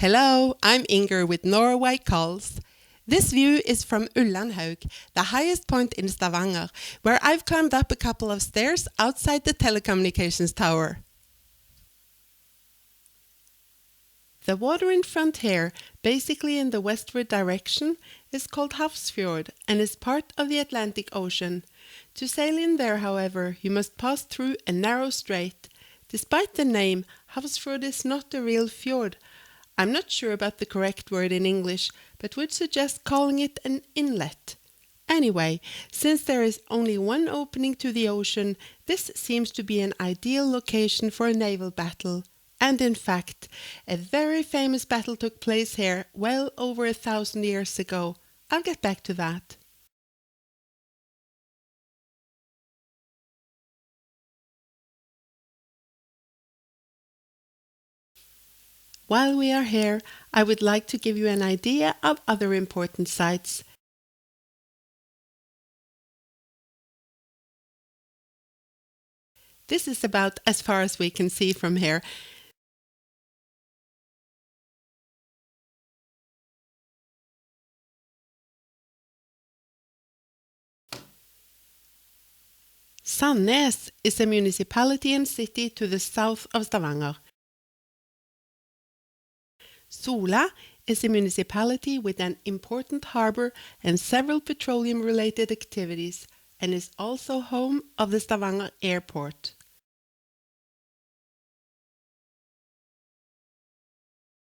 Hello, I'm Inger with Norway Calls. This view is from Ullandhaug, the highest point in Stavanger, where I've climbed up a couple of stairs outside the telecommunications tower. The water in front here, basically in the westward direction, is called Hafrsfjord and is part of the Atlantic Ocean. To sail in there, however, you must pass through a narrow strait. Despite the name, Hafrsfjord is not a real fjord. I'm not sure about the correct word in English, but would suggest calling it an inlet. Anyway, since there is only one opening to the ocean, this seems to be an ideal location for a naval battle. And in fact, a very famous battle took place here well over 1,000 years ago. I'll get back to that. While we are here, I would like to give you an idea of other important sites. This is about as far as we can see from here. Sandnes is a municipality and city to the south of Stavanger. Sola is a municipality with an important harbour and several petroleum-related activities, and is also home of the Stavanger Airport.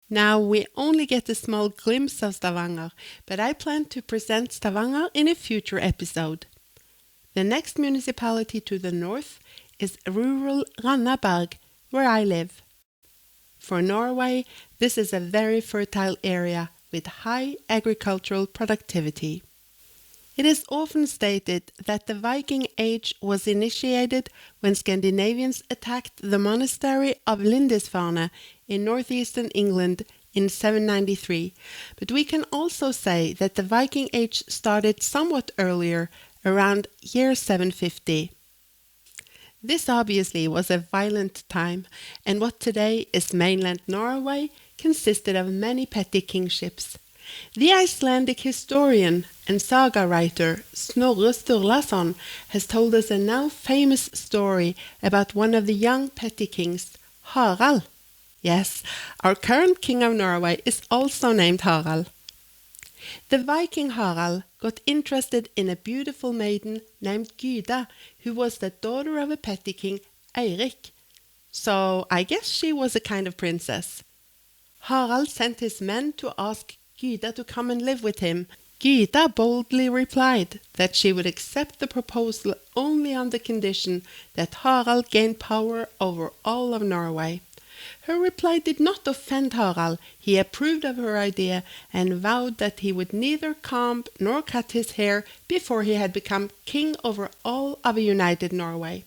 Now we only get a small glimpse of Stavanger, but I plan to present Stavanger in a future episode. The next municipality to the north is rural Randaberg, where I live. For Norway, this is a very fertile area with high agricultural productivity. It is often stated that the Viking Age was initiated when Scandinavians attacked the monastery of Lindisfarne in northeastern England in 793, but we can also say that the Viking Age started somewhat earlier, around year 750. This obviously was a violent time, and what today is mainland Norway consisted of many petty kingships. The Icelandic historian and saga writer Snorre Sturlason has told us a now famous story about one of the young petty kings, Harald. Yes, our current king of Norway is also named Harald. The Viking Harald got interested in a beautiful maiden named Gyda, who was the daughter of a petty king, Eirik. So I guess she was a kind of princess. Harald sent his men to ask Gyda to come and live with him. Gyda boldly replied that she would accept the proposal only on the condition that Harald gained power over all of Norway. Her reply did not offend Harald. He approved of her idea and vowed that he would neither comb nor cut his hair before he had become king over all of a united Norway.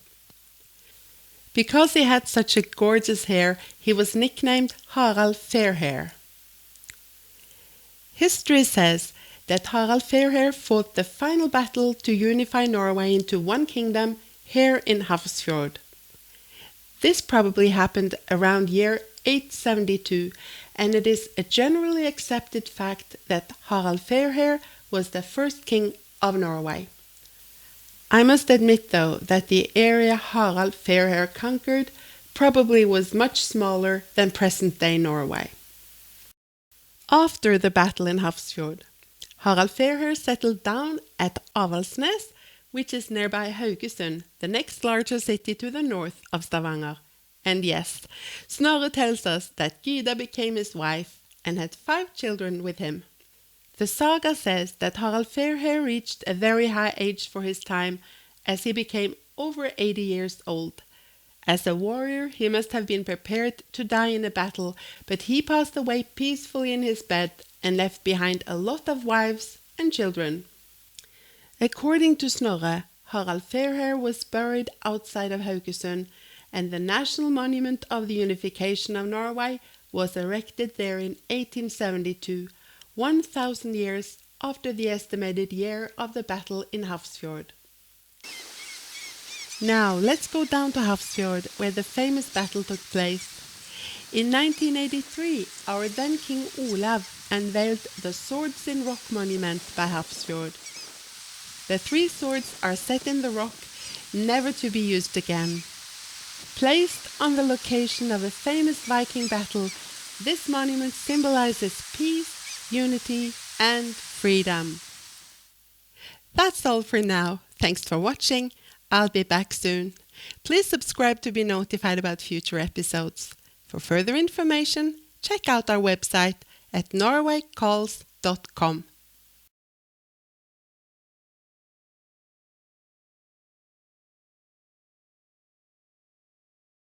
Because he had such a gorgeous hair, he was nicknamed Harald Fairhair. History says that Harald Fairhair fought the final battle to unify Norway into one kingdom here in Hafrsfjord. This probably happened around year 872, and it is a generally accepted fact that Harald Fairhair was the first king of Norway. I must admit, though, that the area Harald Fairhair conquered probably was much smaller than present-day Norway. After the battle in Hafrsfjord, Harald Fairhair settled down at Avaldsnes, which is nearby Haugesund, the next larger city to the north of Stavanger. And yes, Snorre tells us that Gyda became his wife and had 5 children with him. The saga says that Harald Fairhair reached a very high age for his time, as he became over 80 years old. As a warrior, he must have been prepared to die in a battle, but he passed away peacefully in his bed and left behind a lot of wives and children. According to Snorre, Harald Fairhair was buried outside of Haugesund, and the national monument of the unification of Norway was erected there in 1872, 1,000 years after the estimated year of the battle in Hafrsfjord. Now let's go down to Hafrsfjord, where the famous battle took place. In 1983, our then King Olav unveiled the Swords in Rock monument by Hafrsfjord. The 3 swords are set in the rock, never to be used again. Placed on the location of a famous Viking battle, this monument symbolizes peace, unity, and freedom. That's all for now. Thanks for watching. I'll be back soon. Please subscribe to be notified about future episodes. For further information, check out our website at norwaycalls.com.